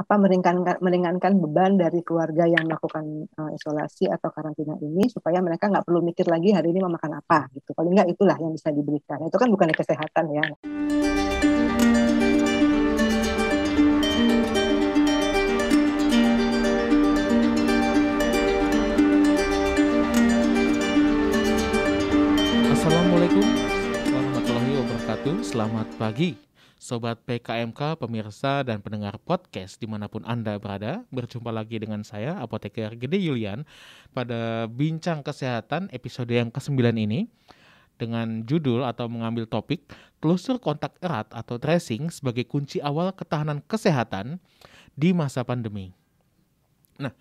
meringankan beban dari keluarga yang melakukan isolasi atau karantina ini, supaya mereka nggak perlu mikir lagi hari ini mau makan apa gitu. Paling nggak itulah yang bisa diberikan. Itu kan bukan kesehatan ya. Assalamualaikum warahmatullahi wabarakatuh. Selamat pagi Sobat PKMK, pemirsa dan pendengar podcast dimanapun Anda berada. Berjumpa lagi dengan saya, Apoteker Gede Yulian, pada Bincang Kesehatan episode yang ke-9 ini, dengan judul atau mengambil topik telusur kontak erat atau tracing sebagai kunci awal ketahanan kesehatan di masa pandemi. Nah,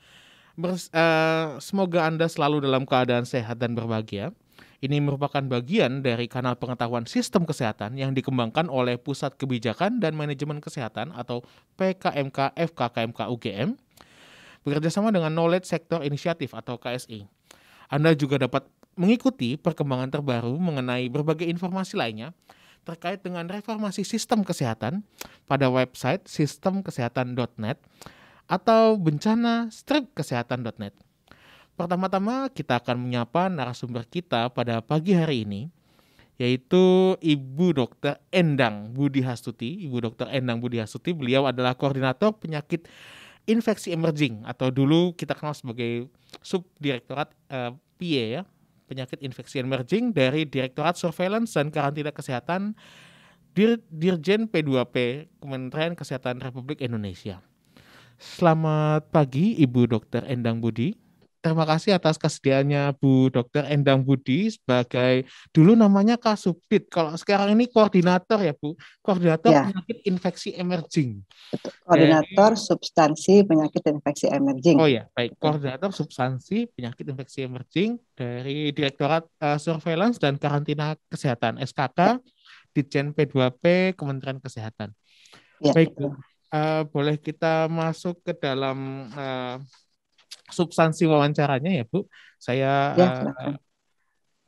semoga Anda selalu dalam keadaan sehat dan berbahagia. Ini merupakan bagian dari kanal pengetahuan sistem kesehatan yang dikembangkan oleh Pusat Kebijakan dan Manajemen Kesehatan atau PKMK FKKMK UGM bekerjasama dengan Knowledge Sector Initiative atau KSI. Anda juga dapat mengikuti perkembangan terbaru mengenai berbagai informasi lainnya terkait dengan reformasi sistem kesehatan pada website sistemkesehatan.net atau bencana-kesehatan.net. Pertama-tama kita akan menyapa narasumber kita pada pagi hari ini, yaitu Ibu Dr. Endang Budi Hastuti. Ibu Dr. Endang Budi Hastuti, beliau adalah koordinator penyakit infeksi emerging atau dulu kita kenal sebagai subdirektorat PIE ya, penyakit infeksi emerging dari Direktorat Surveillance dan Karantina Kesehatan Dirjen P2P Kementerian Kesehatan Republik Indonesia. Selamat pagi Ibu Dr. Endang Budi. Terima kasih atas kesediaannya Bu Dr. Endang Budi sebagai dulu namanya Kasubdit. Kalau sekarang ini koordinator ya Bu, koordinator Ya, penyakit infeksi emerging. betul. Koordinator substansi penyakit infeksi emerging. Oh ya, baik. Betul. Koordinator substansi penyakit infeksi emerging dari Direktorat Surveillance dan Karantina Kesehatan SKK Ditjen P2P Kementerian Kesehatan. Ya, Baik betul. Bu, boleh kita masuk ke dalam substansi wawancaranya ya Bu. Saya Ya, silakan.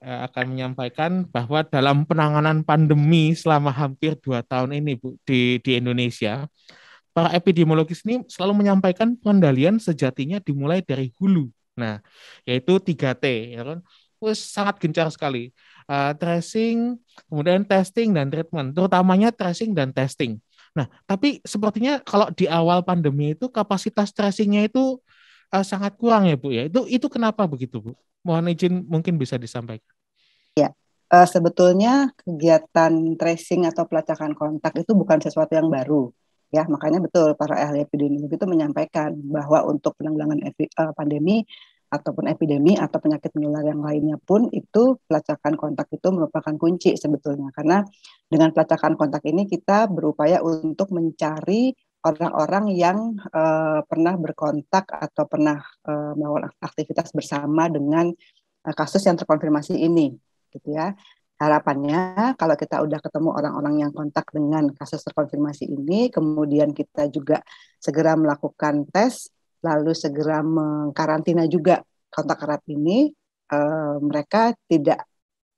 akan menyampaikan bahwa dalam penanganan pandemi selama hampir 2 tahun ini Bu di Indonesia, para epidemiologis ini selalu menyampaikan pengendalian sejatinya dimulai dari hulu. Nah, yaitu 3T ya kan. Terus sangat gencar sekali. Tracing, kemudian testing dan treatment, terutamanya tracing dan testing. Nah, tapi sepertinya kalau di awal pandemi itu kapasitas tracingnya itu sangat kurang ya Bu ya. Itu kenapa begitu Bu? Mohon izin mungkin bisa disampaikan. Ya, sebetulnya kegiatan tracing atau pelacakan kontak itu bukan sesuatu yang baru. Ya, makanya betul para ahli epidemiologi itu menyampaikan bahwa untuk penanggulangan pandemi ataupun epidemi atau penyakit menular yang lainnya pun itu pelacakan kontak itu merupakan kunci sebetulnya. Karena dengan pelacakan kontak ini kita berupaya untuk mencari orang-orang yang pernah berkontak atau pernah melakukan aktivitas bersama dengan kasus yang terkonfirmasi ini, gitu ya. Harapannya kalau kita udah ketemu orang-orang yang kontak dengan kasus terkonfirmasi ini, kemudian kita juga segera melakukan tes, lalu segera mengkarantina juga kontak erat ini, mereka tidak,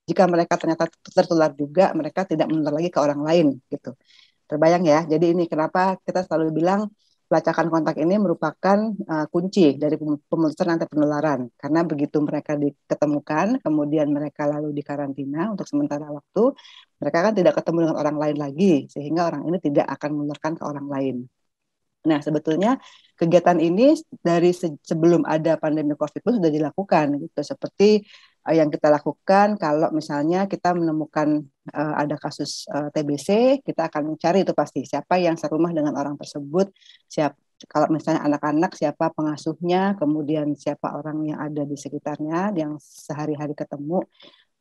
jika mereka ternyata tertular juga, mereka tidak menular lagi ke orang lain, gitu. Terbayang ya, jadi ini kenapa kita selalu bilang pelacakan kontak ini merupakan kunci dari pemutusan rantai penularan. Karena begitu mereka diketemukan, kemudian mereka lalu dikarantina untuk sementara waktu, mereka kan tidak ketemu dengan orang lain lagi, sehingga orang ini tidak akan menularkan ke orang lain. Nah, sebetulnya kegiatan ini dari sebelum ada pandemi COVID pun sudah dilakukan, gitu. Seperti yang kita lakukan kalau misalnya kita menemukan ada kasus TBC, kita akan mencari itu pasti siapa yang serumah dengan orang tersebut, kalau misalnya anak-anak siapa pengasuhnya, kemudian siapa orang yang ada di sekitarnya yang sehari-hari ketemu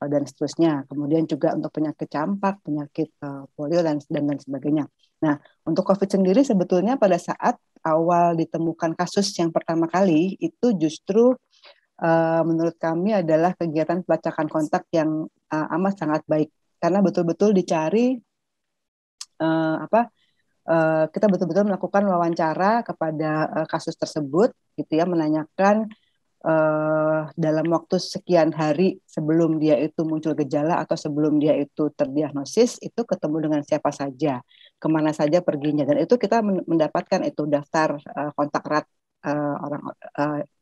dan seterusnya. Kemudian juga untuk penyakit campak, penyakit polio dan sebagainya. Nah, untuk COVID sendiri sebetulnya pada saat awal ditemukan kasus yang pertama kali itu justru menurut kami adalah kegiatan pelacakan kontak yang amat sangat baik karena betul-betul dicari kita betul-betul melakukan wawancara kepada kasus tersebut, gitu ya, menanyakan dalam waktu sekian hari sebelum dia itu muncul gejala atau sebelum dia itu terdiagnosis itu ketemu dengan siapa saja. kemana saja perginya, dan itu kita mendapatkan itu daftar kontak erat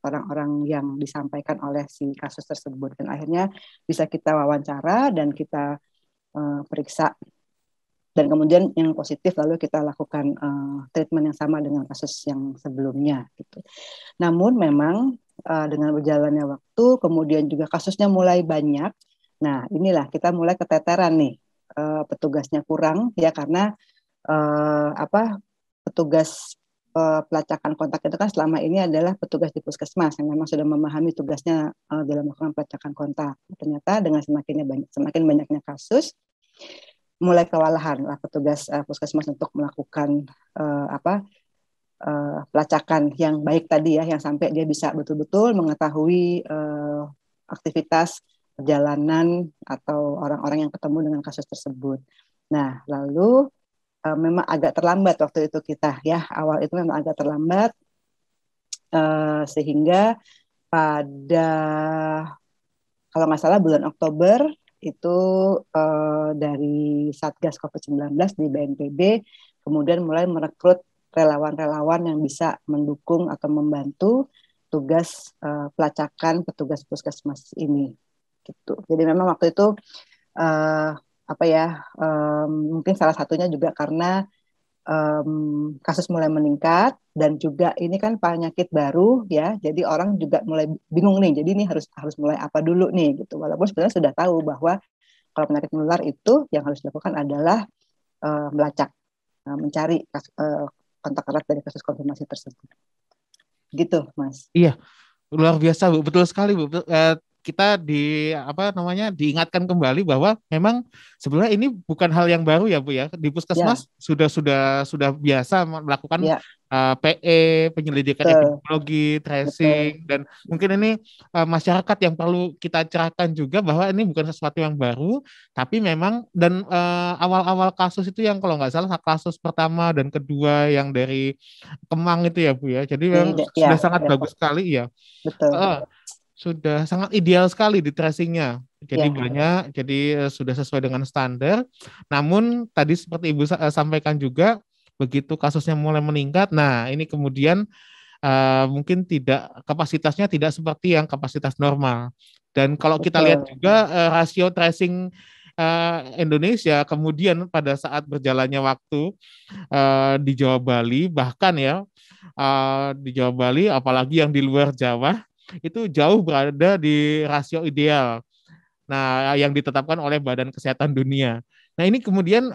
orang-orang yang disampaikan oleh si kasus tersebut, dan akhirnya bisa kita wawancara dan kita periksa, dan kemudian yang positif lalu kita lakukan treatment yang sama dengan kasus yang sebelumnya gitu. Namun memang dengan berjalannya waktu, kemudian juga kasusnya mulai banyak. Nah, inilah kita mulai keteteran nih, petugasnya kurang ya, karena petugas pelacakan kontak itu kan selama ini adalah petugas di puskesmas yang memang sudah memahami tugasnya dalam melakukan pelacakan kontak. Ternyata dengan semakin banyaknya kasus, mulai kewalahan lah petugas puskesmas untuk melakukan pelacakan yang baik tadi ya, yang sampai dia bisa betul-betul mengetahui aktivitas perjalanan atau orang-orang yang ketemu dengan kasus tersebut. Nah, lalu memang agak terlambat waktu itu kita ya, awal itu memang agak terlambat sehingga pada kalau nggak salah bulan Oktober itu dari Satgas COVID-19 di BNPB kemudian mulai merekrut relawan-relawan yang bisa mendukung atau membantu tugas pelacakan petugas puskesmas ini gitu. Jadi memang waktu itu mungkin salah satunya juga karena kasus mulai meningkat dan juga ini kan penyakit baru ya, jadi orang juga mulai bingung nih, jadi ini harus mulai apa dulu nih gitu, walaupun sebenarnya sudah tahu bahwa kalau penyakit menular itu yang harus dilakukan adalah melacak, mencari kontak erat dari kasus konfirmasi tersebut gitu Mas. Iya, luar biasa Bu, betul sekali Bu. Kita diingatkan kembali bahwa memang sebenarnya ini bukan hal yang baru ya Bu ya. Di Ya, puskesmas sudah biasa melakukan ya, PE, penyelidikan betul, epidemiologi, betul, tracing, dan mungkin ini masyarakat yang perlu kita cerahkan juga bahwa ini bukan sesuatu yang baru, tapi memang dan awal-awal kasus itu yang kalau nggak salah kasus pertama dan kedua yang dari Kemang itu ya Bu ya. Jadi memang ya, sudah sangat bagus Depok, sekali ya. betul, Eh, sudah sangat ideal sekali di tracingnya. Jadi ya, banyak, jadi sudah sesuai dengan standar. Namun tadi seperti Ibu sampaikan juga, begitu kasusnya mulai meningkat, nah ini kemudian mungkin kapasitasnya tidak seperti yang kapasitas normal. Dan kalau kita lihat betul, juga rasio tracing Indonesia kemudian pada saat berjalannya waktu di Jawa Bali bahkan ya di Jawa Bali apalagi yang di luar Jawa itu jauh berada di rasio ideal. Nah, yang ditetapkan oleh Badan Kesehatan Dunia. Nah, ini kemudian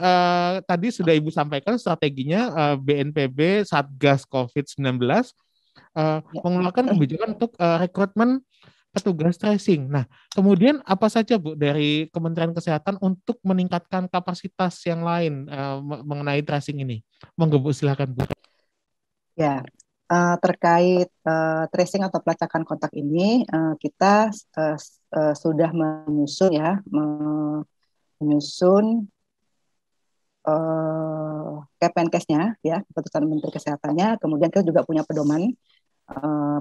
tadi sudah Ibu sampaikan strateginya BNPB Satgas COVID-19 ya. mengeluarkan kebijakan untuk rekrutmen petugas tracing. Nah, kemudian apa saja Bu dari Kementerian Kesehatan untuk meningkatkan kapasitas yang lain mengenai tracing ini? Monggo Bu, silakan Bu. Ya, terkait tracing atau pelacakan kontak ini, kita sudah menyusun ya, menyusun Kemenkesnya ya, keputusan Menteri Kesehatannya. Kemudian kita juga punya pedoman eh,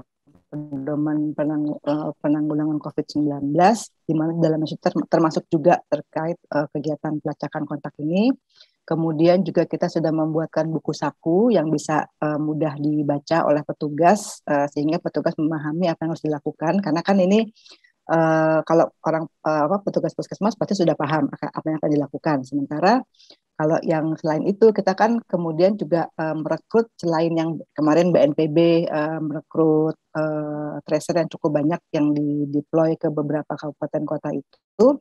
penanggulangan COVID-19, di mana dalamnya termasuk juga terkait kegiatan pelacakan kontak ini. Kemudian juga kita sudah membuatkan buku saku yang bisa mudah dibaca oleh petugas, sehingga petugas memahami apa yang harus dilakukan. Karena kan ini kalau orang petugas puskesmas pasti sudah paham apa yang akan dilakukan. Sementara kalau yang selain itu kita kan kemudian juga merekrut, selain yang kemarin BNPB merekrut tracer yang cukup banyak yang deploy ke beberapa kabupaten kota itu,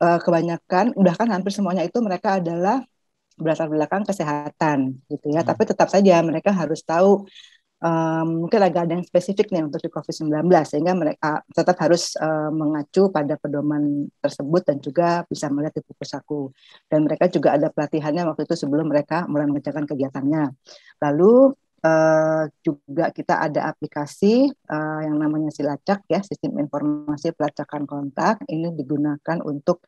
kebanyakan, bahkan hampir semuanya itu mereka adalah berlatar belakang kesehatan gitu ya. Tapi tetap saja mereka harus tahu, mungkin agak ada yang spesifik nih untuk di COVID-19, sehingga mereka tetap harus mengacu pada pedoman tersebut dan juga bisa melihat di buku saku. Dan mereka juga ada pelatihannya waktu itu sebelum mereka mulai mengerjakan kegiatannya. Lalu juga kita ada aplikasi yang namanya Silacak ya, Sistem Informasi Pelacakan Kontak. Ini digunakan untuk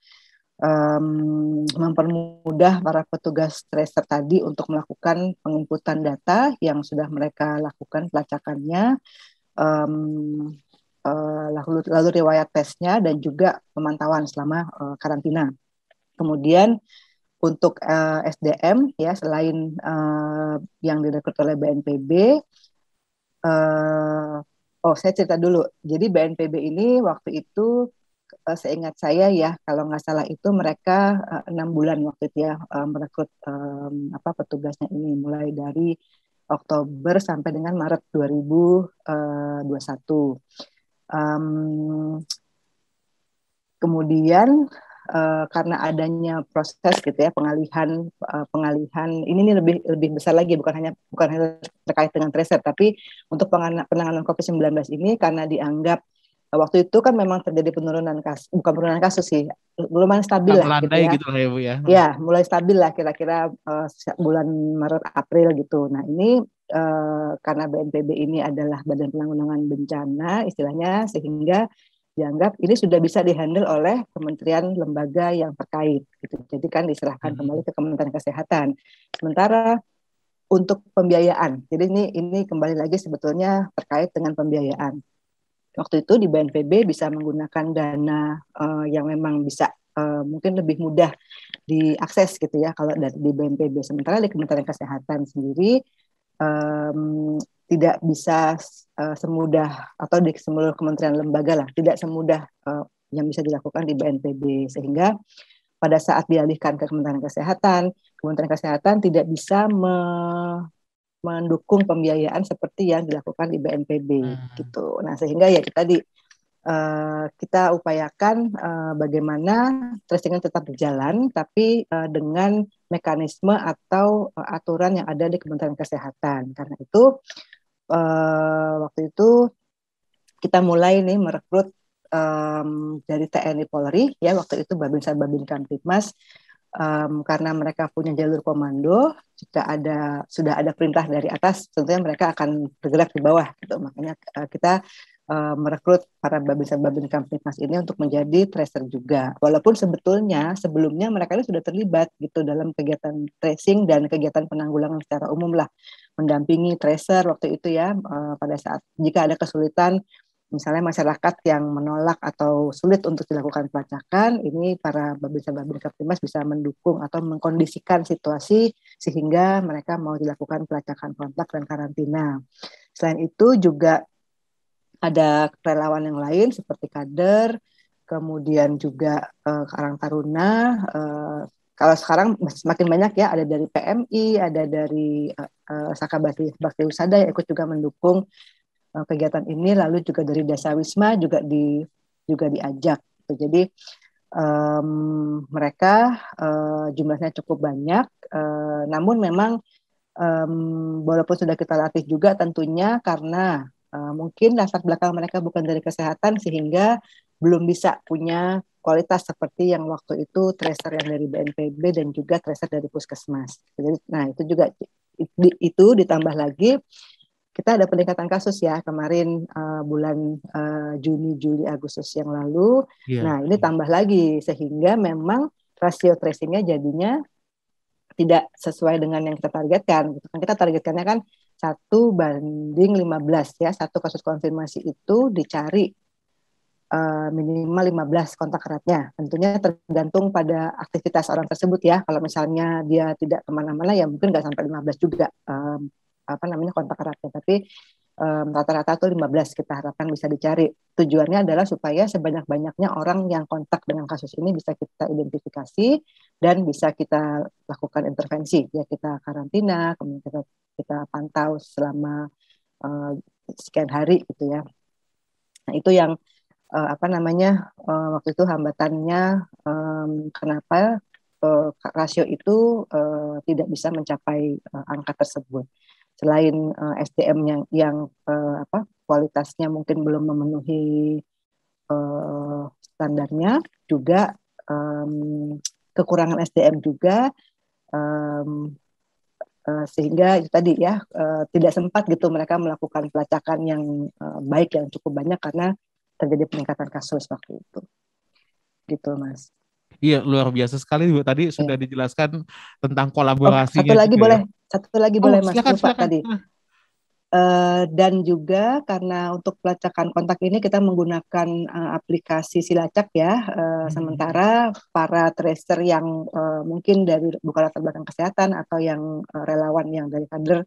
mempermudah para petugas tracer tadi untuk melakukan penginputan data yang sudah mereka lakukan pelacakannya, lalu riwayat tesnya dan juga pemantauan selama karantina. Kemudian untuk SDM ya, selain yang direkrut oleh BNPB, saya cerita dulu. Jadi BNPB ini waktu itu seingat saya ya, kalau nggak salah itu mereka 6 bulan waktu itu ya merekrut petugasnya ini, mulai dari Oktober sampai dengan Maret 2021. Kemudian karena adanya proses gitu ya pengalihan ini lebih besar lagi, bukan hanya terkait dengan tracer, tapi untuk penanganan COVID-19 ini karena dianggap waktu itu kan memang terjadi penurunan kasus, bukan penurunan kasus sih, lumayan stabil lah gitu melandai ya. gitu lah ya Bu ya. Ya, mulai stabil lah kira-kira bulan Maret April gitu. Nah ini karena BNPB ini adalah Badan Penanggulangan Bencana istilahnya, sehingga dianggap ini sudah bisa dihandle oleh kementerian lembaga yang terkait gitu. Jadi kan diserahkan kembali ke Kementerian Kesehatan. Sementara untuk pembiayaan, jadi ini kembali lagi sebetulnya terkait dengan pembiayaan. Waktu itu di BNPB bisa menggunakan dana yang memang bisa mungkin lebih mudah diakses gitu ya kalau di BNPB. Sementara di Kementerian Kesehatan sendiri tidak bisa semudah, atau di seluruh kementerian lembaga lah, tidak semudah yang bisa dilakukan di BNPB, sehingga pada saat dialihkan ke Kementerian Kesehatan tidak bisa mendukung pembiayaan seperti yang dilakukan di BNPB gitu. Nah sehingga ya kita upayakan bagaimana tracing tetap berjalan, tapi dengan mekanisme atau aturan yang ada di Kementerian Kesehatan. Karena itu waktu itu kita mulai nih merekrut dari TNI Polri ya, waktu itu Babinsa Babin Kamtibmas, karena mereka punya jalur komando, sudah ada perintah dari atas, tentunya mereka akan bergerak di bawah gitu. Makanya kita merekrut para Babinsa Babin Kamtibmas ini untuk menjadi tracer juga. Walaupun sebetulnya sebelumnya mereka ini sudah terlibat gitu dalam kegiatan tracing dan kegiatan penanggulangan secara umum lah, mendampingi tracer waktu itu ya, pada saat jika ada kesulitan, misalnya masyarakat yang menolak atau sulit untuk dilakukan pelacakan, ini para Babinsa Babin Kamtibmas bisa mendukung atau mengkondisikan situasi sehingga mereka mau dilakukan pelacakan kontak dan karantina. Selain itu juga ada relawan yang lain seperti kader, kemudian juga Karang Taruna. Kalau sekarang semakin banyak ya, ada dari PMI, ada dari Saka Bakti Usada yang ikut juga mendukung kegiatan ini, lalu juga dari Desa Wisma juga diajak. Jadi mereka jumlahnya cukup banyak, namun memang walaupun sudah kita latih juga tentunya karena mungkin latar belakang mereka bukan dari kesehatan sehingga belum bisa punya kualitas seperti yang waktu itu tracer yang dari BNPB dan juga tracer dari Puskesmas. Jadi, nah itu juga itu ditambah lagi kita ada peningkatan kasus ya kemarin bulan Juni, Juli, Agustus yang lalu. Nah ini tambah lagi sehingga memang rasio tracingnya jadinya tidak sesuai dengan yang kita targetkan. Kita targetkannya kan 1:15 ya, satu kasus konfirmasi itu dicari minimal 15 kontak eratnya. Tentunya tergantung pada aktivitas orang tersebut ya. Kalau misalnya dia tidak kemana-mana ya mungkin nggak sampai 15 juga kontak eratnya. Tapi rata-rata tuh 15 kita harapkan bisa dicari. Tujuannya adalah supaya sebanyak-banyaknya orang yang kontak dengan kasus ini bisa kita identifikasi dan bisa kita lakukan intervensi. Ya kita karantina, kemudian kita pantau selama sekian hari gitu ya. Nah itu yang waktu itu hambatannya kenapa rasio itu tidak bisa mencapai angka tersebut. Selain SDM yang kualitasnya mungkin belum memenuhi standarnya, juga kekurangan SDM juga, sehingga tadi ya tidak sempat gitu mereka melakukan pelacakan yang baik, yang cukup banyak karena terjadi peningkatan kasus waktu itu. Gitu Mas. Iya, luar biasa sekali Bu. Tadi sudah dijelaskan tentang kolaborasinya satu lagi juga boleh. ya. Satu lagi boleh Mas. Silakan. Lupa tadi. Dan juga karena untuk pelacakan kontak ini kita menggunakan aplikasi Silacak ya. Sementara para tracer yang mungkin dari bukan latar belakang kesehatan atau yang relawan yang dari kader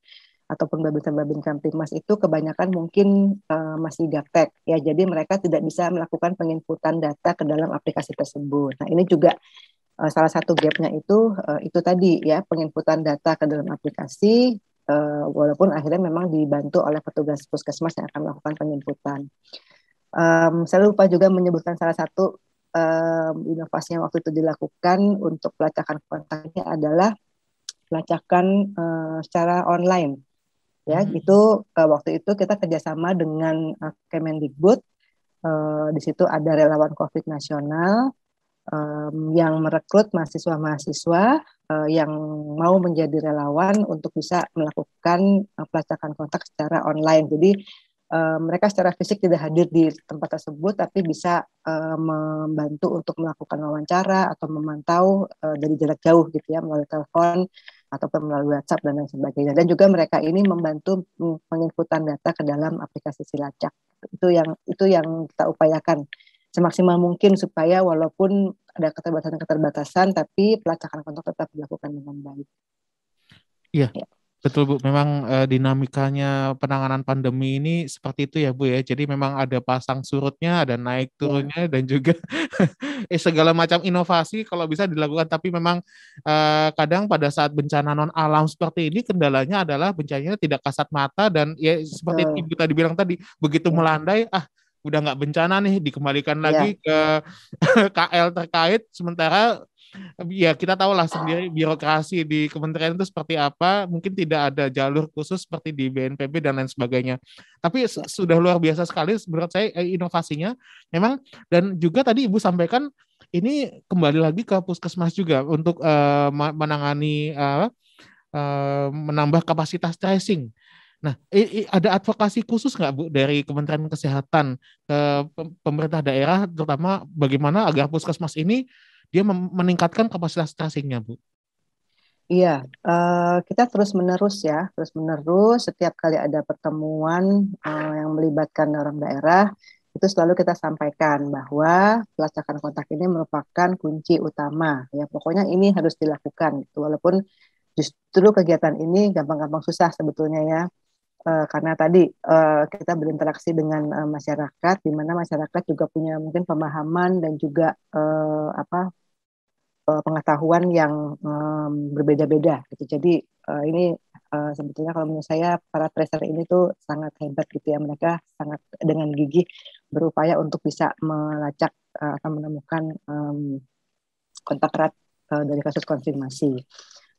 ataupun babinsa-babin Kamtibmas itu kebanyakan mungkin masih gaptek ya. Jadi mereka tidak bisa melakukan penginputan data ke dalam aplikasi tersebut. Nah, ini juga salah satu gapnya itu tadi ya, penginputan data ke dalam aplikasi, walaupun akhirnya memang dibantu oleh petugas puskesmas yang akan melakukan penginputan. Saya lupa juga menyebutkan salah satu inovasi yang waktu itu dilakukan untuk pelacakan kontaknya adalah pelacakan secara online. Ya, itu waktu itu kita kerjasama dengan Kemendikbud. Di situ ada relawan COVID nasional yang merekrut mahasiswa-mahasiswa yang mau menjadi relawan untuk bisa melakukan pelacakan kontak secara online. Jadi mereka secara fisik tidak hadir di tempat tersebut, tapi bisa membantu untuk melakukan wawancara atau memantau dari jarak jauh gitu ya, melalui telepon ataupun melalui WhatsApp dan lain sebagainya. Dan juga mereka ini membantu penginputan data ke dalam aplikasi Silacak. Itu yang kita upayakan semaksimal mungkin supaya walaupun ada keterbatasan-keterbatasan, tapi pelacakan kontak tetap dilakukan dengan baik. Iya, Ya. betul Bu. Memang dinamikanya penanganan pandemi ini seperti itu ya Bu ya. Jadi memang ada pasang surutnya, ada naik turunnya, dan juga segala macam inovasi kalau bisa dilakukan. Tapi memang kadang pada saat bencana non alam seperti ini kendalanya adalah bencananya tidak kasat mata, dan ya seperti Ibu tadi bilang tadi, begitu melandai, udah nggak bencana nih, dikembalikan lagi ke KL terkait. Sementara ya kita tahu lah sendiri birokrasi di kementerian itu seperti apa, mungkin tidak ada jalur khusus seperti di BNPB dan lain sebagainya. Tapi sudah luar biasa sekali menurut saya inovasinya memang. Dan juga tadi Ibu sampaikan ini kembali lagi ke puskesmas juga untuk menangani menambah kapasitas tracing. Nah, ada advokasi khusus nggak Bu dari Kementerian Kesehatan ke pemerintah daerah, terutama bagaimana agar puskesmas ini dia meningkatkan kapasitas tracing-nya, Bu? Iya, kita terus-menerus setiap kali ada pertemuan yang melibatkan orang daerah, itu selalu kita sampaikan bahwa pelacakan kontak ini merupakan kunci utama. Ya, pokoknya ini harus dilakukan. Walaupun justru kegiatan ini gampang-gampang susah sebetulnya ya. Karena tadi kita berinteraksi dengan masyarakat, di mana masyarakat juga punya mungkin pemahaman dan juga pengetahuan yang berbeda-beda gitu. Jadi ini sebetulnya kalau menurut saya para tracer ini tuh sangat hebat gitu ya. Mereka sangat dengan gigih berupaya untuk bisa melacak atau menemukan kontak erat dari kasus konfirmasi.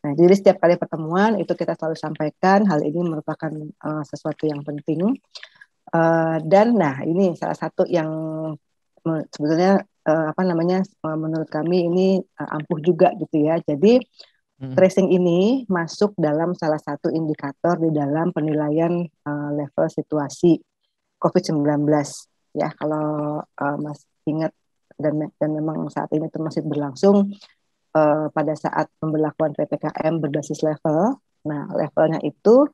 Nah, jadi setiap kali pertemuan itu kita selalu sampaikan hal ini merupakan sesuatu yang penting. Dan nah ini salah satu yang sebetulnya menurut kami ini ampuh juga gitu ya. Jadi tracing ini masuk dalam salah satu indikator di dalam penilaian level situasi COVID-19 ya. Kalau Mas ingat dan memang saat ini masih berlangsung pada saat pemberlakuan PPKM berbasis level. Nah, levelnya itu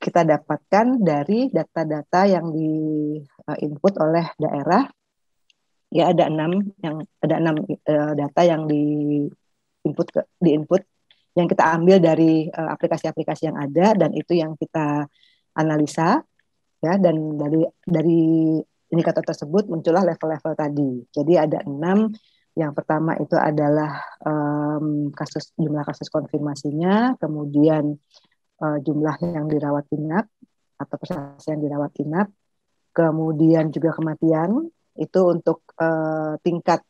kita dapatkan dari data-data yang di-input oleh daerah. Ya, ada enam data yang di-input yang kita ambil dari aplikasi-aplikasi yang ada, dan itu yang kita analisa ya, dan dari indikator tersebut muncullah level-level tadi. Jadi ada 6. Yang pertama itu adalah jumlah kasus konfirmasinya, kemudian jumlah yang dirawat inap atau persentase yang dirawat inap, kemudian juga kematian itu untuk tingkat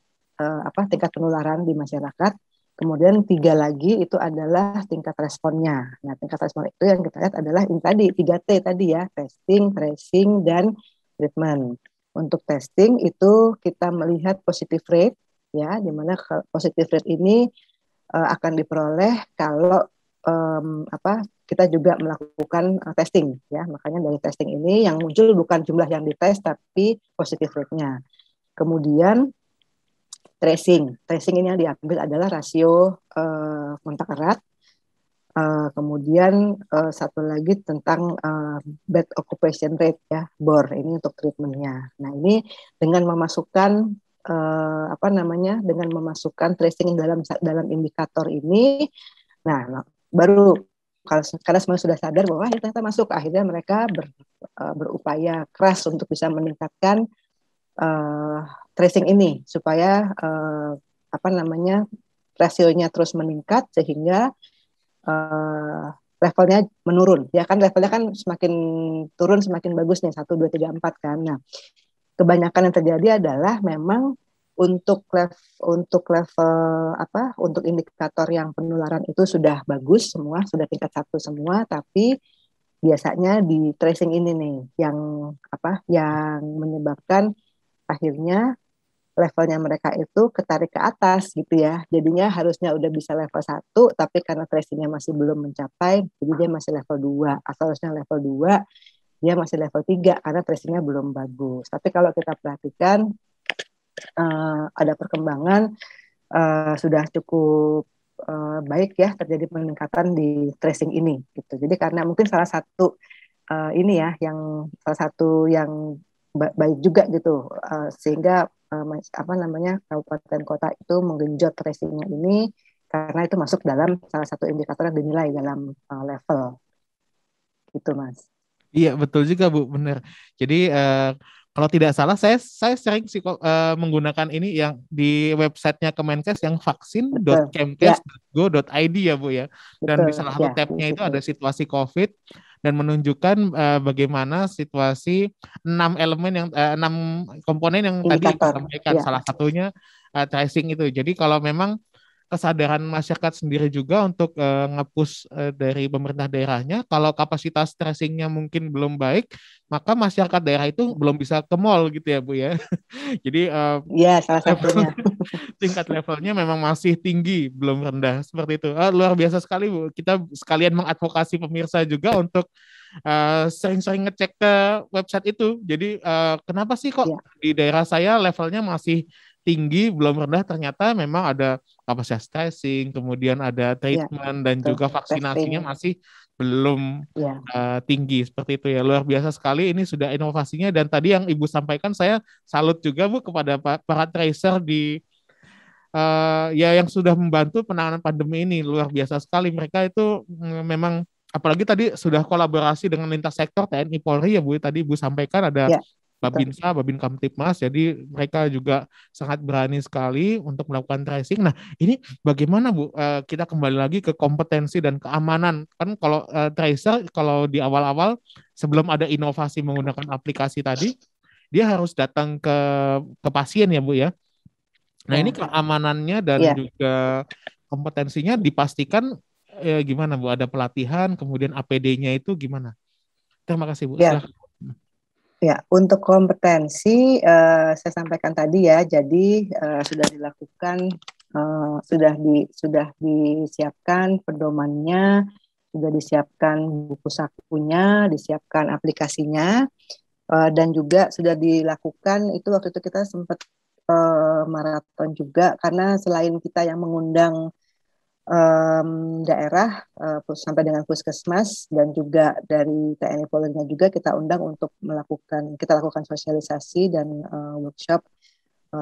penularan di masyarakat. Kemudian 3 lagi itu adalah tingkat responnya. Nah, tingkat respon itu yang kita lihat adalah ini tadi 3T tadi ya, testing, tracing, dan treatment. Untuk testing itu kita melihat positive rate ya, di mana positive rate ini akan diperoleh kalau kita juga melakukan testing ya. Makanya dari testing ini yang muncul bukan jumlah yang dites tapi positive rate-nya. Kemudian tracing ini yang diambil adalah rasio kontak erat Kemudian satu lagi tentang bed occupation rate ya, BOR ini untuk treatmentnya. Nah ini dengan memasukkan dengan memasukkan tracing dalam indikator ini, nah baru karena semua sudah sadar bahwa ya ternyata masuk, akhirnya mereka berupaya keras untuk bisa meningkatkan uh, tracing ini supaya rasionya terus meningkat sehingga levelnya menurun. Ya kan levelnya kan semakin turun semakin bagus nih 1, 2, 3, 4 kan. Nah, kebanyakan yang terjadi adalah memang untuk indikator yang penularan itu sudah bagus semua, sudah tingkat 1 semua, tapi biasanya di tracing ini nih yang menyebabkan akhirnya levelnya mereka itu ketarik ke atas gitu ya. Jadinya harusnya udah bisa level 1, tapi karena tracingnya masih belum mencapai, jadi dia masih level 2. Atau harusnya level 2, dia masih level 3 karena tracingnya belum bagus. Tapi kalau kita perhatikan, ada perkembangan, sudah cukup baik ya terjadi peningkatan di tracing ini gitu. Jadi karena mungkin salah satu yang baik juga gitu, sehingga kabupaten kota itu menggenjot tracingnya ini karena itu masuk dalam salah satu indikator yang dinilai dalam level gitu Mas. Iya betul juga Bu, benar. Jadi kalau tidak salah saya sering sih menggunakan ini yang di websitenya Kemenkes yang Betul ya, vaksin.kemkes.go.id ya Bu ya. Dan di betul salah satu ya di tabnya itu situ ada situasi COVID dan menunjukkan bagaimana situasi 6 komponen yang tadi Ibu indikator sampaikan. ya. Salah satunya tracing itu. Jadi kalau memang kesadaran masyarakat sendiri juga untuk nge-push dari pemerintah daerahnya. Kalau kapasitas tracingnya mungkin belum baik, maka masyarakat daerah itu belum bisa ke mall gitu ya Bu ya. Jadi Ya salah level, satunya. tingkat levelnya memang masih tinggi, belum rendah seperti itu. Luar biasa sekali Bu. Kita sekalian mengadvokasi pemirsa juga untuk sering-sering ngecek ke website itu. Jadi kenapa sih kok Ya, di daerah saya levelnya masih tinggi, belum rendah? Ternyata memang ada kapasitas tracing, kemudian ada ya, treatment dan betul. juga vaksinasinya Testing. masih belum Ya, tinggi seperti itu ya. Luar biasa sekali ini sudah inovasinya dan tadi yang Ibu sampaikan saya salut juga Bu kepada para tracer di ya yang sudah membantu penanganan pandemi ini. Luar biasa sekali mereka itu memang apalagi tadi sudah kolaborasi dengan lintas sektor TNI Polri ya Bu. Tadi Ibu sampaikan ada ya, betul. Babinsa, Babin Kamtipmas, jadi mereka juga sangat berani sekali untuk melakukan tracing. Nah, ini bagaimana Bu? Kita kembali lagi ke kompetensi dan keamanan. Kan kalau tracer, kalau di awal-awal sebelum ada inovasi menggunakan aplikasi tadi, dia harus datang ke pasien ya Bu ya. Nah, ini Ya, keamanannya dan ya, juga kompetensinya dipastikan gimana Bu? Ada pelatihan, kemudian APD-nya itu gimana? Terima kasih Bu. ya. Silahkan. Ya, untuk kompetensi saya sampaikan tadi ya, jadi sudah dilakukan, sudah disiapkan pedomannya, sudah disiapkan buku sakunya, disiapkan aplikasinya, dan juga sudah dilakukan itu waktu itu kita sempat maraton juga karena selain kita yang mengundang daerah sampai dengan puskesmas dan juga dari TNI Polri-nya juga kita lakukan sosialisasi dan workshop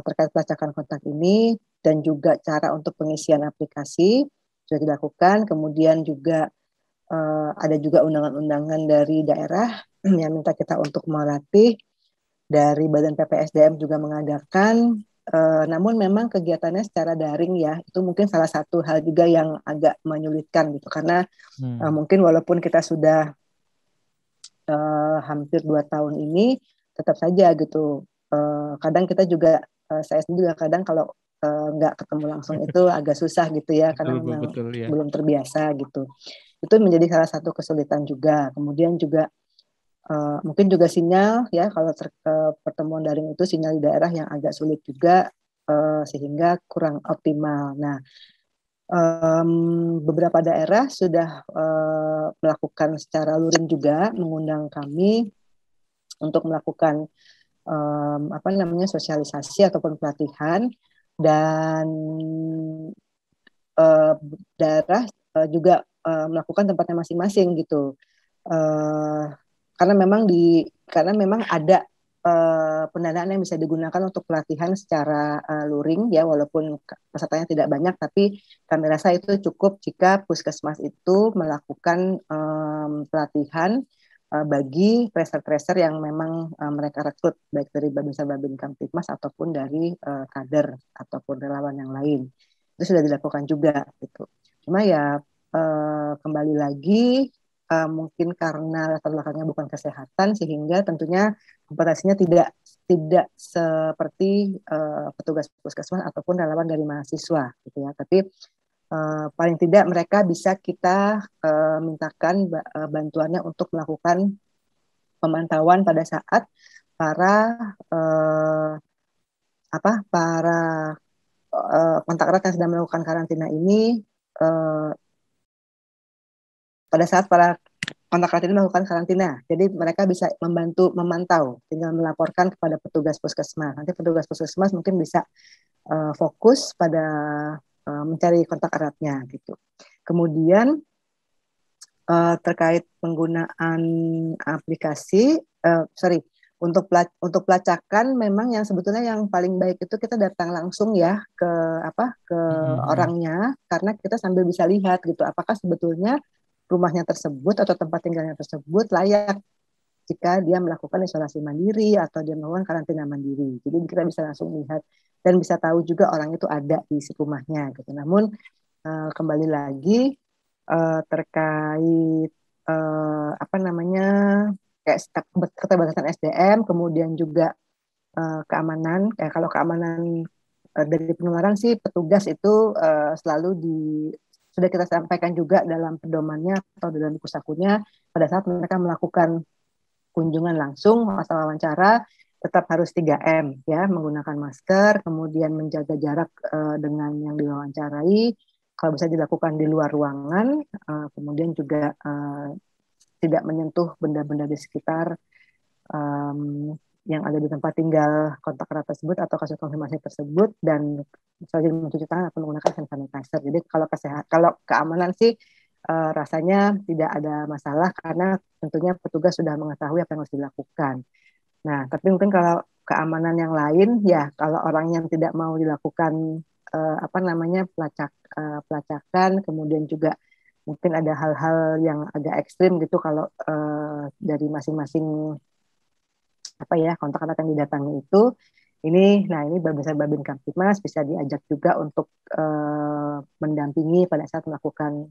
terkait pelacakan kontak ini dan juga cara untuk pengisian aplikasi sudah dilakukan. Kemudian juga ada juga undangan-undangan dari daerah yang minta kita untuk melatih, dari Badan PPSDM juga mengadakan. Namun memang kegiatannya secara daring ya, itu mungkin salah satu hal juga yang agak menyulitkan gitu karena mungkin walaupun kita sudah hampir 2 tahun ini, tetap saja gitu. Kadang kita juga, saya sendiri juga kadang kalau nggak ketemu langsung itu agak susah gitu ya, karena Betul Bu, memang betul ya. belum terbiasa gitu. Itu menjadi salah satu kesulitan juga. Kemudian juga mungkin juga sinyal ya, kalau pertemuan daring itu sinyal di daerah yang agak sulit juga, sehingga kurang optimal. Nah, beberapa daerah sudah melakukan secara luring juga, mengundang kami untuk melakukan sosialisasi ataupun pelatihan, dan daerah juga melakukan tempatnya masing-masing gitu. Uh, karena memang ada pendanaan yang bisa digunakan untuk pelatihan secara luring ya, walaupun pesertanya tidak banyak, tapi kami rasa itu cukup jika puskesmas itu melakukan pelatihan bagi tracer-tracer yang memang mereka rekrut baik dari Babinsa Babin Kamtipmas ataupun dari kader ataupun relawan yang lain. Itu sudah dilakukan juga gitu. Cuma ya kembali lagi mungkin karena latar belakangnya bukan kesehatan sehingga tentunya kompetensinya tidak seperti petugas puskesmas ataupun relawan dari mahasiswa gitu ya. Tapi paling tidak mereka bisa kita mintakan bantuannya untuk melakukan pemantauan pada saat para para kontak erat yang sedang melakukan karantina ini pada saat para kontak erat ini melakukan karantina. Jadi mereka bisa membantu memantau, tinggal melaporkan kepada petugas puskesmas. Nanti petugas puskesmas mungkin bisa fokus pada mencari kontak eratnya gitu. Kemudian terkait penggunaan aplikasi, untuk pelacakan memang yang sebetulnya yang paling baik itu kita datang langsung ya ke orangnya, karena kita sambil bisa lihat gitu apakah sebetulnya rumahnya tersebut atau tempat tinggalnya tersebut layak jika dia melakukan isolasi mandiri atau dia melakukan karantina mandiri. Jadi kita bisa langsung lihat dan bisa tahu juga orang itu ada di si rumahnya gitu. Namun kembali lagi terkait kayak keterbatasan SDM, kemudian juga keamanan. Kalau keamanan dari penularan sih petugas itu selalu sudah kita sampaikan juga dalam pedomannya atau dalam buku sakunya pada saat mereka melakukan kunjungan langsung atau wawancara tetap harus 3M ya, menggunakan masker, kemudian menjaga jarak dengan yang diwawancarai, kalau bisa dilakukan di luar ruangan, kemudian juga tidak menyentuh benda-benda di sekitar yang ada di tempat tinggal kontak erat tersebut atau kasus konfirmasi tersebut, dan selalu mencuci tangan atau menggunakan hand sanitizer. Jadi kalau keamanan sih rasanya tidak ada masalah karena tentunya petugas sudah mengetahui apa yang harus dilakukan. Nah, tapi mungkin kalau keamanan yang lain ya, kalau orang yang tidak mau dilakukan pelacakan, kemudian juga mungkin ada hal-hal yang agak ekstrim gitu kalau dari masing-masing kontak erat yang didatangi itu ini Babinsa Babin Kamtipmas bisa diajak juga untuk mendampingi pada saat melakukan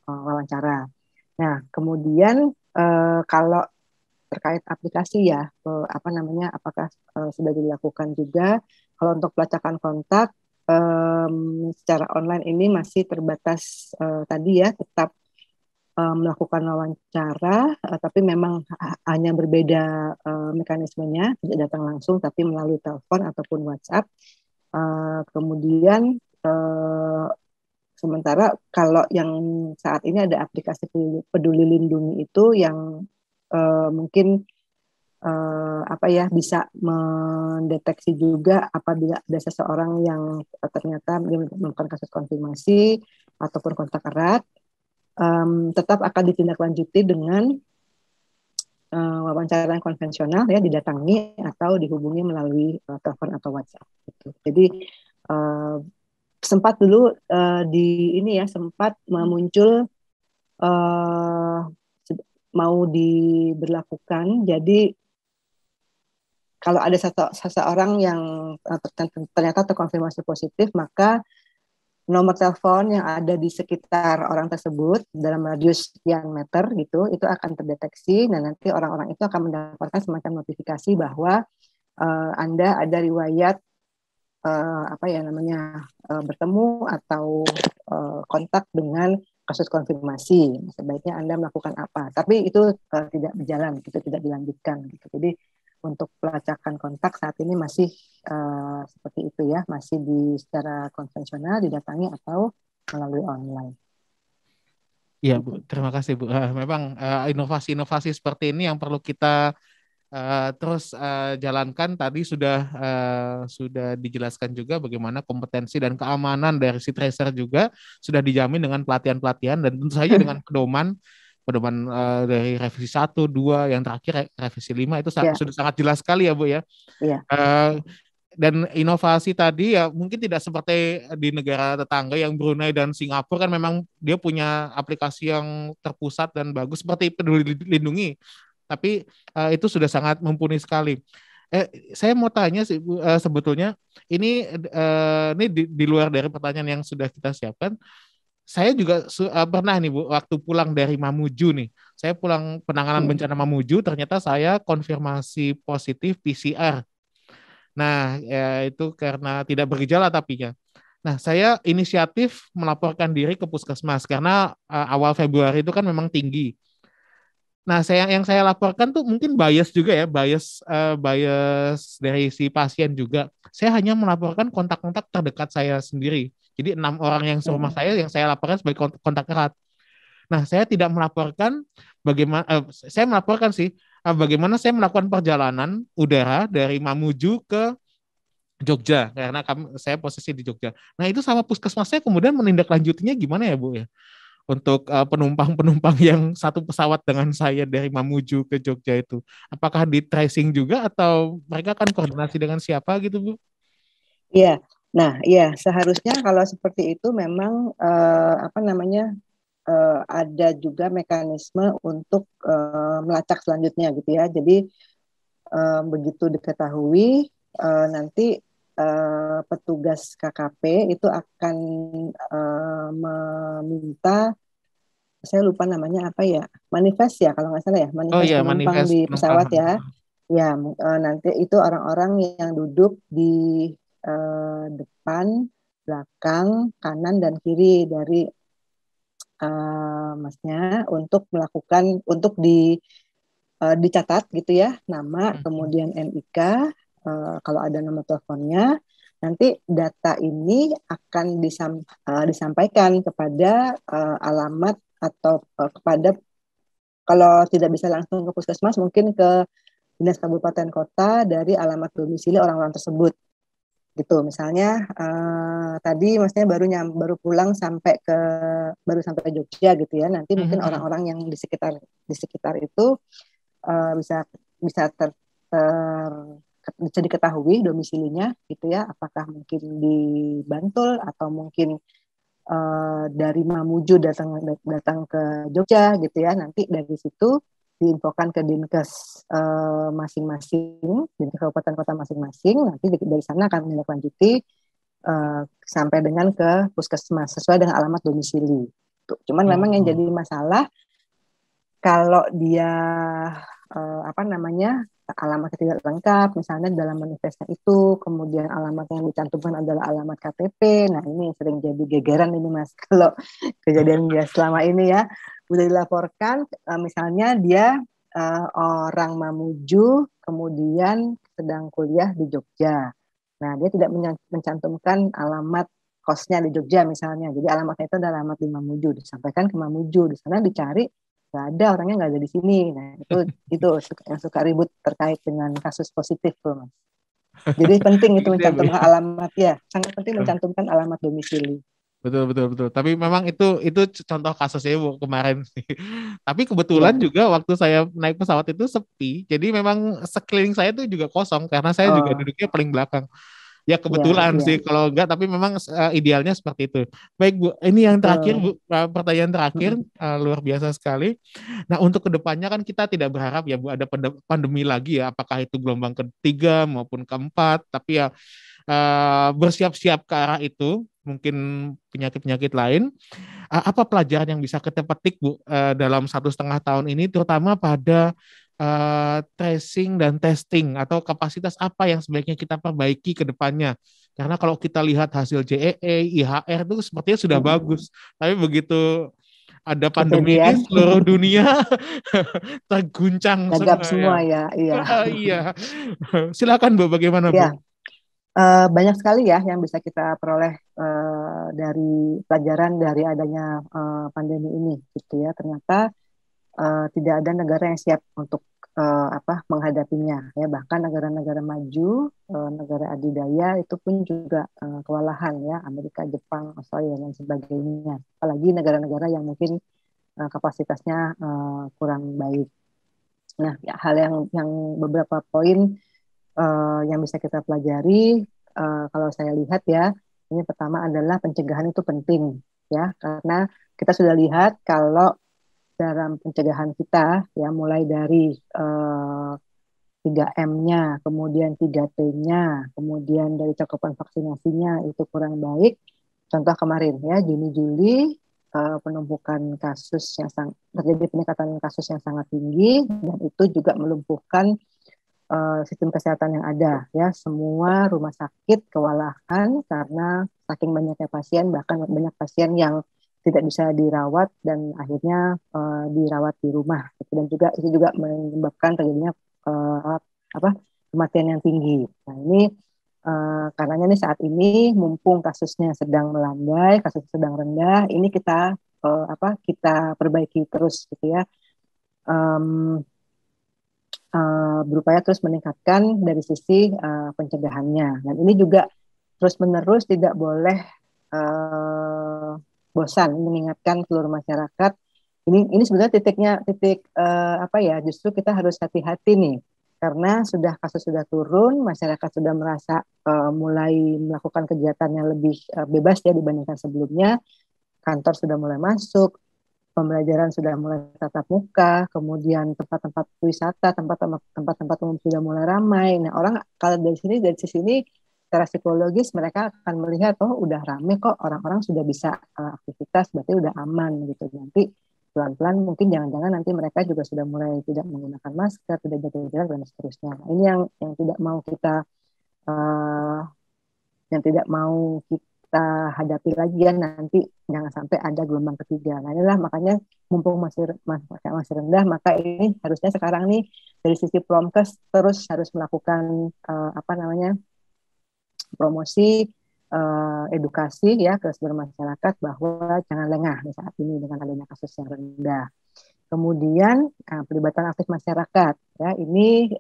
wawancara. Nah, kemudian kalau terkait aplikasi ya, apakah sudah dilakukan juga? Kalau untuk pelacakan kontak secara online ini masih terbatas tadi ya, tetap melakukan wawancara, tapi memang hanya berbeda mekanismenya, tidak datang langsung, tapi melalui telepon ataupun WhatsApp. Kemudian sementara kalau yang saat ini ada aplikasi Peduli Lindungi itu yang mungkin bisa mendeteksi juga apabila ada seseorang yang ternyata melakukan kasus konfirmasi ataupun kontak erat, tetap akan ditindaklanjuti dengan wawancara yang konvensional ya, didatangi atau dihubungi melalui telepon atau WhatsApp gitu. Jadi sempat dulu sempat muncul mau diberlakukan. Jadi kalau ada seseorang yang ternyata terkonfirmasi positif, maka nomor telepon yang ada di sekitar orang tersebut dalam radius sekian meter gitu, itu akan terdeteksi, dan nanti orang-orang itu akan mendapatkan semacam notifikasi bahwa Anda ada riwayat bertemu atau kontak dengan kasus konfirmasi. Sebaiknya Anda melakukan apa? Tapi itu tidak berjalan, gitu, tidak dilanjutkan gitu. Jadi untuk pelacakan kontak saat ini masih seperti itu ya, masih secara konvensional didatangi atau melalui online. Iya Bu, terima kasih Bu. Memang inovasi-inovasi seperti ini yang perlu kita Terus jalankan tadi sudah dijelaskan juga bagaimana kompetensi dan keamanan dari si tracer juga sudah dijamin dengan pelatihan-pelatihan dan tentu saja dengan pedoman dari revisi 1, 2, yang terakhir revisi 5 itu Ya, sudah sangat jelas sekali ya Bu ya. iya, Eh, dan inovasi tadi ya mungkin tidak seperti di negara tetangga yang Brunei dan Singapura kan memang dia punya aplikasi yang terpusat dan bagus seperti Peduli Lindungi. Tapi itu sudah sangat mumpuni sekali. Saya mau tanya sih Bu, sebetulnya ini di luar dari pertanyaan yang sudah kita siapkan. Saya juga pernah nih Bu, waktu pulang dari Mamuju nih. Saya pulang penanganan mm, bencana Mamuju, ternyata saya konfirmasi positif PCR. Nah, ya, itu karena tidak bergejala tapinya. Nah, saya inisiatif melaporkan diri ke puskesmas karena awal Februari itu kan memang tinggi. Nah, yang saya laporkan tuh mungkin bias juga ya, bias dari si pasien juga. Saya hanya melaporkan kontak-kontak terdekat saya sendiri. Jadi 6 orang yang serumah mm. saya yang saya laporkan sebagai kontak erat. Nah, saya tidak melaporkan bagaimana, saya melaporkan sih bagaimana saya melakukan perjalanan udara dari Mamuju ke Jogja karena saya posisi di Jogja. Nah itu sama puskesmasnya kemudian menindaklanjutinya gimana ya Bu ya? Untuk penumpang-penumpang yang satu pesawat dengan saya dari Mamuju ke Jogja itu, apakah di tracing juga atau mereka akan koordinasi dengan siapa gitu Bu? Iya. Nah, iya seharusnya kalau seperti itu memang apa namanya ada juga mekanisme untuk melacak selanjutnya gitu ya. Jadi begitu diketahui nanti petugas KKP itu akan meminta, saya lupa namanya apa ya, manifest ya kalau nggak salah ya, Oh manifest iya, penumpang manifest di penumpang. pesawat ya. Ya, nanti itu orang-orang yang duduk di depan, belakang, kanan dan kiri dari masnya untuk melakukan dicatat gitu ya, nama, kemudian NIK, kalau ada nomor teleponnya, nanti data ini akan disampaikan kepada alamat atau kepada, kalau tidak bisa langsung ke puskesmas mungkin ke dinas kabupaten kota dari alamat domisili orang-orang tersebut gitu. Misalnya tadi maksudnya baru pulang baru sampai Jogja gitu ya, nanti mungkin orang-orang yang di sekitar itu bisa bisa bisa diketahui domisilinya gitu ya, apakah mungkin di Bantul atau mungkin dari Mamuju datang datang ke Jogja gitu ya. Nanti dari situ diinfokan ke Dinkes masing-masing, Dinkes kabupaten kota masing-masing. Nanti dari sana akan menindaklanjuti sampai dengan ke puskesmas sesuai dengan alamat domisili. Tuh. Cuman memang yang jadi masalah kalau dia apa namanya, alamatnya tidak lengkap, misalnya dalam manifestnya itu, kemudian alamat yang dicantumkan adalah alamat KTP. Nah ini sering jadi gegeran ini Mas, kalau kejadian dia selama ini ya, udah dilaporkan, misalnya dia orang Mamuju, kemudian sedang kuliah di Jogja. Nah dia tidak mencantumkan alamat kosnya di Jogja misalnya, jadi alamatnya itu adalah alamat di Mamuju, disampaikan ke Mamuju, di sana dicari nggak ada, orangnya nggak ada di sini. Nah itu yang suka ribut terkait dengan kasus positif tuh Mas. Jadi penting itu Gitu ya Bu mencantumkan ya. alamat ya, sangat penting mencantumkan alamat domisili. Betul, betul, betul. Tapi memang itu contoh kasusnya Bu kemarin sih. Tapi kebetulan Iya. juga waktu saya naik pesawat itu sepi. Jadi memang sekeliling saya itu juga kosong karena saya juga Oh duduknya paling belakang. Ya iya kebetulan iya sih kalau enggak, tapi memang idealnya seperti itu. Baik Bu, ini yang terakhir betul. Bu, pertanyaan terakhir luar biasa sekali. Nah untuk kedepannya kan kita tidak berharap ya Bu ada pandemi lagi ya, apakah itu gelombang ketiga maupun keempat. Tapi ya bersiap-siap ke arah itu, mungkin penyakit-penyakit lain. Apa pelajaran yang bisa kita petik Bu dalam 1,5 tahun ini, terutama pada tracing dan testing atau kapasitas apa yang sebaiknya kita perbaiki ke depannya? Karena kalau kita lihat hasil JEE, IHR itu sepertinya sudah bagus, tapi begitu ada pandemi ini Kejadian seluruh dunia terguncang gagap semua ya. semua ya, iya. Iya, silakan Bu, bagaimana Iya, Bu? banyak sekali ya yang bisa kita peroleh dari pelajaran dari adanya pandemi ini gitu ya. Ternyata tidak ada negara yang siap untuk menghadapinya ya. Bahkan negara-negara maju, negara adidaya itu pun juga kewalahan ya, Amerika, Jepang, Australia dan sebagainya. Apalagi negara-negara yang mungkin kapasitasnya kurang baik. Nah, ya, hal yang beberapa poin yang bisa kita pelajari, kalau saya lihat ya, ini pertama adalah pencegahan itu penting ya, karena kita sudah lihat kalau dalam pencegahan kita ya, mulai dari 3M-nya, kemudian 3T-nya, kemudian dari cakupan vaksinasinya itu kurang baik. Contoh kemarin ya, Juni-Juli penumpukan kasus terjadi peningkatan kasus yang sangat tinggi, dan itu juga melumpuhkan sistem kesehatan yang ada ya. Semua rumah sakit kewalahan karena saking banyaknya pasien, bahkan banyak pasien yang tidak bisa dirawat dan akhirnya dirawat di rumah. Dan juga itu juga menyebabkan terjadinya kematian yang tinggi. Nah ini karenanya nih saat ini mumpung kasusnya sedang melandai, kasus sedang rendah, ini kita kita perbaiki terus gitu ya. Berupaya terus meningkatkan dari sisi pencegahannya. Dan ini juga terus-menerus tidak boleh bosan mengingatkan seluruh masyarakat. Ini sebenarnya titik justru kita harus hati-hati nih, karena kasus sudah turun, masyarakat sudah merasa mulai melakukan kegiatan yang lebih bebas ya dibandingkan sebelumnya, kantor sudah mulai masuk, pembelajaran sudah mulai tatap muka, kemudian tempat-tempat wisata, tempat-tempat umum sudah mulai ramai. Nah, orang kalau dari sisi ini secara psikologis mereka akan melihat, oh udah ramai kok, orang-orang sudah bisa aktivitas, berarti udah aman gitu. Nanti pelan-pelan mungkin jangan-jangan nanti mereka juga sudah mulai tidak menggunakan masker, tidak jaga jarak dan seterusnya. Nah, ini yang tidak mau kita hadapi lagi ya, nanti jangan sampai ada gelombang ketiga. Nah inilah makanya mumpung masih rendah, maka ini harusnya sekarang nih dari sisi Promkes terus harus melakukan promosi, edukasi ya ke seluruh masyarakat bahwa jangan lengah di saat ini dengan adanya kasus yang rendah. Kemudian pelibatan aktif masyarakat ya, ini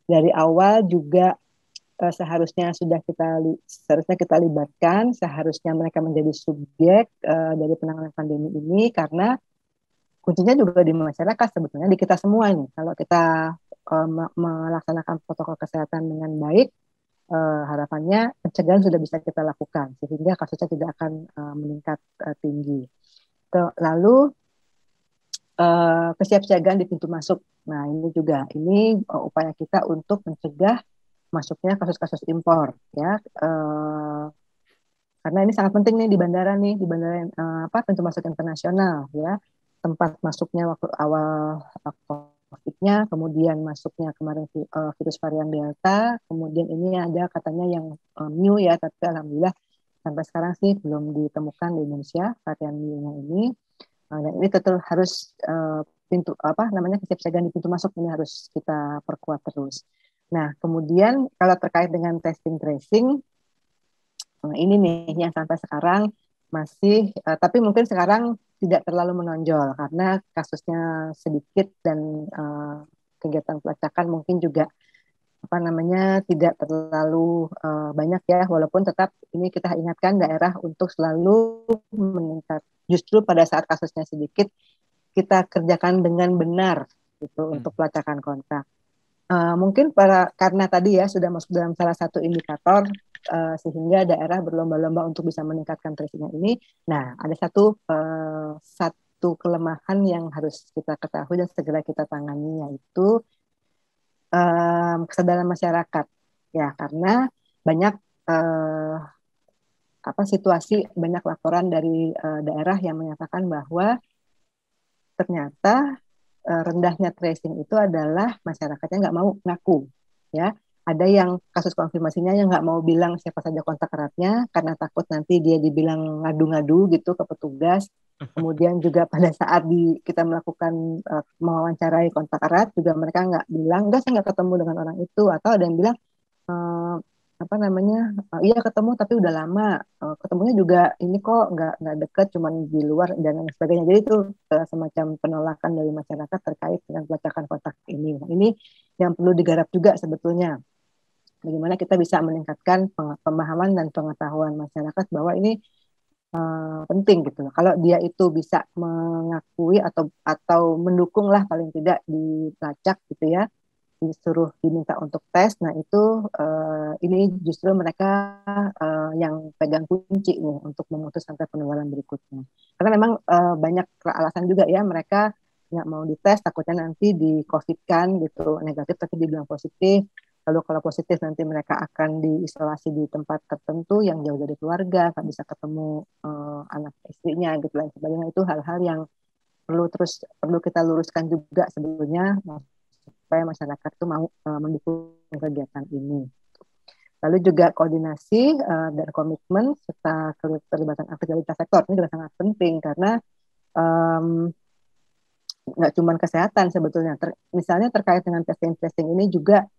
dari awal juga seharusnya kita libatkan, seharusnya mereka menjadi subjek dari penanganan pandemi ini, karena kuncinya juga di masyarakat sebetulnya, di kita semua nih. Kalau kita melaksanakan protokol kesehatan dengan baik, harapannya pencegahan sudah bisa kita lakukan sehingga kasusnya tidak akan meningkat tinggi. Lalu kesiapsiagaan di pintu masuk. Nah ini upaya kita untuk mencegah masuknya kasus-kasus impor ya, karena ini sangat penting nih di bandara pintu masuk internasional ya, tempat masuknya waktu awal COVID-nya, kemudian masuknya kemarin virus varian Delta, kemudian ini ada katanya yang new ya, tapi alhamdulillah sampai sekarang sih belum ditemukan di Indonesia varian new-nya ini. Dan ini tetap harus kesiapsiagaan di pintu masuk ini harus kita perkuat terus. Nah, kemudian kalau terkait dengan testing tracing, ini nih yang sampai sekarang masih, tapi mungkin sekarang tidak terlalu menonjol karena kasusnya sedikit dan kegiatan pelacakan mungkin juga tidak terlalu banyak ya, walaupun tetap ini kita ingatkan daerah untuk selalu meningkat. Justru pada saat kasusnya sedikit, kita kerjakan dengan benar gitu untuk pelacakan kontak. Mungkin karena tadi ya sudah masuk dalam salah satu indikator sehingga daerah berlomba-lomba untuk bisa meningkatkan tracing ini. Nah, ada satu kelemahan yang harus kita ketahui dan segera kita tangani, yaitu kesadaran masyarakat ya, karena banyak situasi, banyak laporan dari daerah yang menyatakan bahwa ternyata rendahnya tracing itu adalah masyarakatnya nggak mau ngaku ya. Ada yang kasus konfirmasinya yang nggak mau bilang siapa saja kontak eratnya karena takut nanti dia dibilang ngadu-ngadu gitu ke petugas. Kemudian juga pada saat kita melakukan mewawancarai kontak erat juga mereka nggak bilang, enggak saya nggak ketemu dengan orang itu, atau ada yang bilang apa namanya, iya ketemu tapi udah lama, ketemunya juga ini kok nggak deket, cuman di luar dan lain sebagainya. Jadi itu semacam penolakan dari masyarakat terkait dengan pelacakan kontak ini. Nah, ini yang perlu digarap juga sebetulnya. Bagaimana kita bisa meningkatkan pemahaman dan pengetahuan masyarakat bahwa ini penting gitu loh. Kalau dia itu bisa mengakui atau mendukung lah paling tidak dilacak gitu ya, disuruh diminta untuk tes, nah itu ini justru mereka yang pegang kunci nih untuk memutus rantai penularan berikutnya. Karena memang banyak alasan juga ya mereka nggak mau dites, takutnya nanti di COVID-kan gitu, negatif tapi dibilang positif. Lalu kalau positif nanti mereka akan diisolasi di tempat tertentu yang jauh dari keluarga, nggak bisa ketemu anak istrinya gitu dan sebagainya. Itu hal-hal yang perlu kita luruskan juga sebetulnya supaya masyarakat itu mau mendukung kegiatan ini. Lalu juga koordinasi dan komitmen serta keterlibatan aktivitas sektor ini juga sangat penting karena nggak cuma kesehatan sebetulnya. Misalnya terkait dengan testing ini juga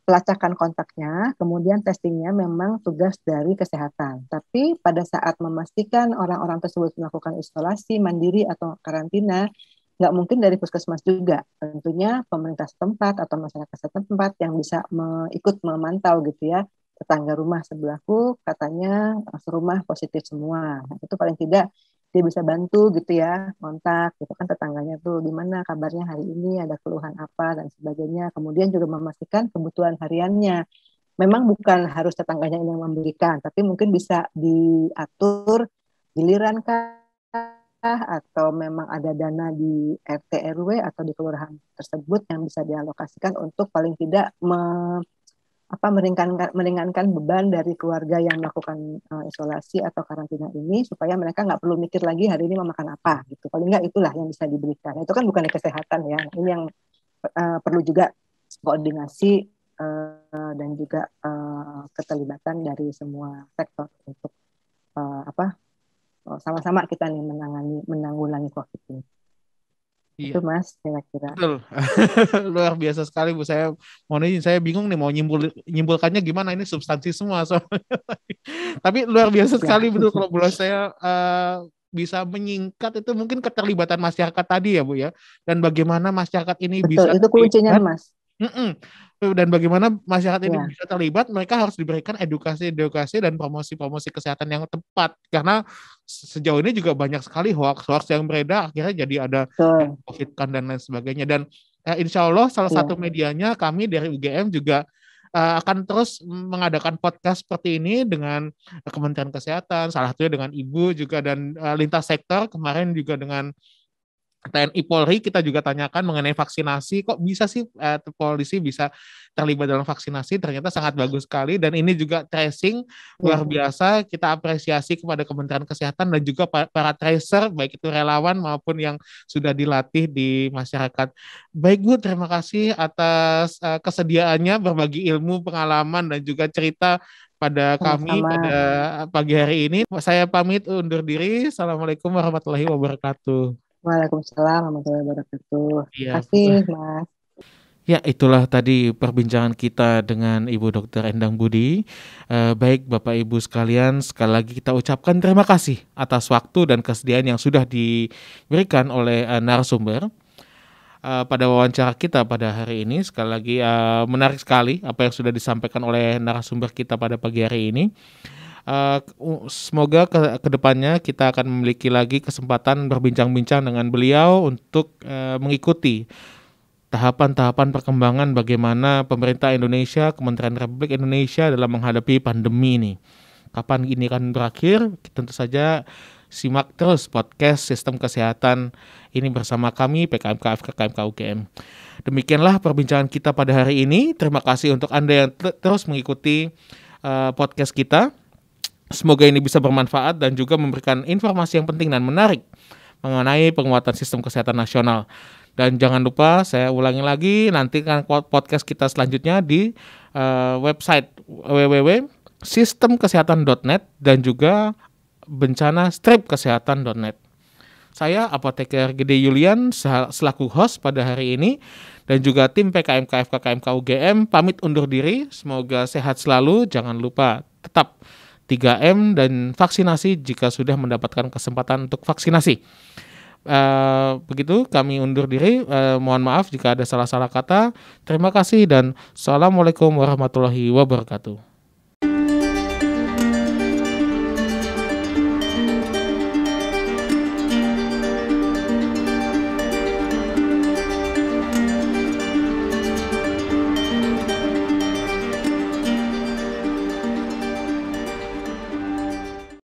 pelacakan kontaknya, kemudian testingnya memang tugas dari kesehatan. Tapi pada saat memastikan orang-orang tersebut melakukan isolasi mandiri atau karantina, nggak mungkin dari puskesmas juga. Tentunya pemerintah setempat atau masyarakat setempat yang bisa ikut memantau gitu ya. Tetangga rumah sebelahku katanya serumah positif semua. Nah, itu paling tidak dia bisa bantu gitu ya, kontak gitu kan tetangganya tuh gimana kabarnya hari ini, ada keluhan apa dan sebagainya. Kemudian juga memastikan kebutuhan hariannya. Memang bukan harus tetangganya yang memberikan, tapi mungkin bisa diatur giliran kah atau memang ada dana di RT RW atau di kelurahan tersebut yang bisa dialokasikan untuk paling tidak meringankan beban dari keluarga yang melakukan isolasi atau karantina ini supaya mereka nggak perlu mikir lagi hari ini mau makan apa gitu. Paling nggak itulah yang bisa diberikan. Itu kan bukan kesehatan ya. Ini yang perlu juga koordinasi dan juga keterlibatan dari semua sektor untuk sama-sama kita nih menanggulangi COVID ini. Iya. Itu Mas kira-kira. Betul. Luar biasa sekali Bu. Saya saya bingung nih mau nyimpulkannya gimana, ini substansi semua soalnya. Tapi luar biasa sekali betul kalau boleh saya bisa menyingkat itu mungkin keterlibatan masyarakat tadi ya Bu ya. Dan bagaimana masyarakat ini Betul, bisa itu kuncinya terlibat. Mas. Dan bagaimana masyarakat ini Ya. bisa terlibat, mereka harus diberikan edukasi dan promosi kesehatan yang tepat. Karena sejauh ini juga banyak sekali hoax yang beredar, akhirnya jadi ada COVID-kan dan lain sebagainya. Dan insya Allah salah satu medianya kami dari UGM juga akan terus mengadakan podcast seperti ini dengan Kementerian Kesehatan, salah satunya dengan Ibu juga dan lintas sektor, kemarin juga dengan TNI Polri kita juga tanyakan mengenai vaksinasi, kok bisa sih polisi bisa terlibat dalam vaksinasi, ternyata sangat bagus sekali. Dan ini juga tracing luar biasa, kita apresiasi kepada Kementerian Kesehatan dan juga para tracer, baik itu relawan maupun yang sudah dilatih di masyarakat. Baik Bu, terima kasih atas kesediaannya berbagi ilmu, pengalaman dan juga cerita pada kami pada pagi hari ini. Saya pamit undur diri. Assalamualaikum warahmatullahi wabarakatuh. Waalaikumsalam warahmatullahi wabarakatuh. Terima Ya, kasih, Mas. Ya, itulah tadi perbincangan kita dengan Ibu Dr. Endang Budi. Baik Bapak Ibu sekalian, sekali lagi kita ucapkan terima kasih atas waktu dan kesediaan yang sudah diberikan oleh narasumber pada wawancara kita pada hari ini. Sekali lagi menarik sekali apa yang sudah disampaikan oleh narasumber kita pada pagi hari ini. Semoga ke depannya kita akan memiliki lagi kesempatan berbincang-bincang dengan beliau untuk mengikuti tahapan-tahapan perkembangan bagaimana pemerintah Indonesia, Kementerian Republik Indonesia dalam menghadapi pandemi ini. Kapan ini akan berakhir? Tentu saja simak terus podcast Sistem Kesehatan ini bersama kami PKMK FKKMK UGM. Demikianlah perbincangan kita pada hari ini. Terima kasih untuk Anda yang terus mengikuti podcast kita. Semoga ini bisa bermanfaat dan juga memberikan informasi yang penting dan menarik mengenai penguatan sistem kesehatan nasional. Dan jangan lupa, saya ulangi lagi, nantikan podcast kita selanjutnya di website www.sistemkesehatan.net dan juga bencana-kesehatan.net. Saya Apoteker Gede Yulian selaku host pada hari ini, dan juga tim PKMK FKKMK UGM pamit undur diri. Semoga sehat selalu. Jangan lupa tetap 3M dan vaksinasi jika sudah mendapatkan kesempatan untuk vaksinasi. Begitu kami undur diri. Mohon maaf jika ada salah-salah kata. Terima kasih dan assalamualaikum warahmatullahi wabarakatuh.